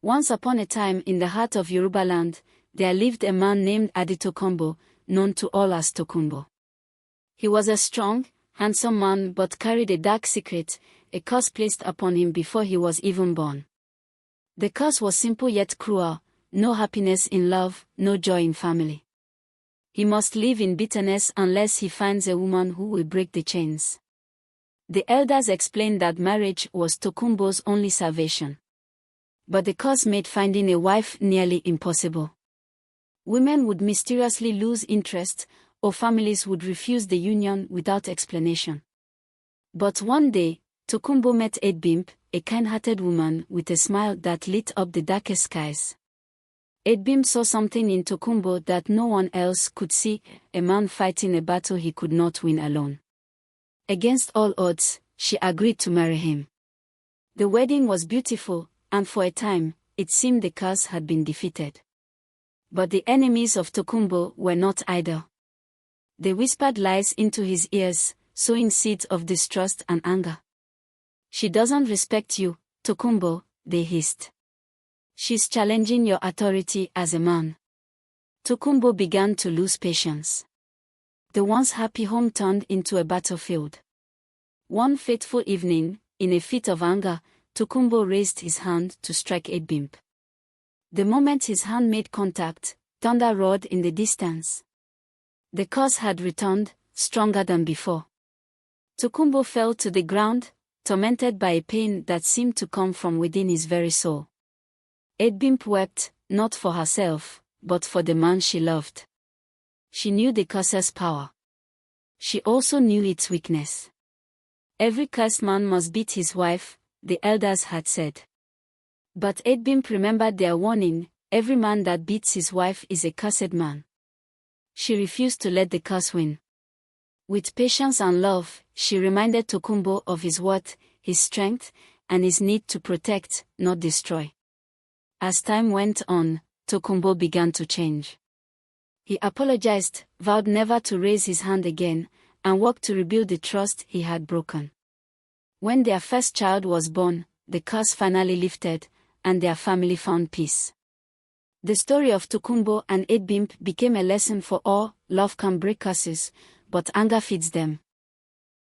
Once upon a time in the heart of Yoruba land, there lived a man named Tokunbo, known to all as Tokunbo. He was a strong, handsome man but carried a dark secret, a curse placed upon him before he was even born. The curse was simple yet cruel: no happiness in love, no joy in family. He must live in bitterness unless he finds a woman who will break the chains. The elders explained that marriage was Tokunbo's only salvation. But the curse made finding a wife nearly impossible. Women would mysteriously lose interest, or families would refuse the union without explanation. But one day, Tokunbo met Adebimpe, a kind-hearted woman with a smile that lit up the darkest skies. Adebimpe saw something in Tokunbo that no one else could see, a man fighting a battle he could not win alone. Against all odds, she agreed to marry him. The wedding was beautiful, and for a time, it seemed the curse had been defeated. But the enemies of Tokunbo were not idle. They whispered lies into his ears, sowing seeds of distrust and anger. "She doesn't respect you, Tokunbo," they hissed. "She's challenging your authority as a man." Tokunbo began to lose patience. The once happy home turned into a battlefield. One fateful evening, in a fit of anger, Tokunbo raised his hand to strike Adebimpe. The moment his hand made contact, thunder roared in the distance. The curse had returned, stronger than before. Tokunbo fell to the ground, tormented by a pain that seemed to come from within his very soul. Adebimpe wept, not for herself, but for the man she loved. She knew the curse's power. She also knew its weakness. Every cursed man must beat his wife, the elders had said. But Adebimpe remembered their warning: every man that beats his wife is a cursed man. She refused to let the curse win. With patience and love, she reminded Tokunbo of his worth, his strength, and his need to protect, not destroy. As time went on, Tokunbo began to change. He apologized, vowed never to raise his hand again, and worked to rebuild the trust he had broken. When their first child was born, the curse finally lifted, and their family found peace. The story of Tokunbo and Adebimpe became a lesson for all: love can break curses, but anger feeds them.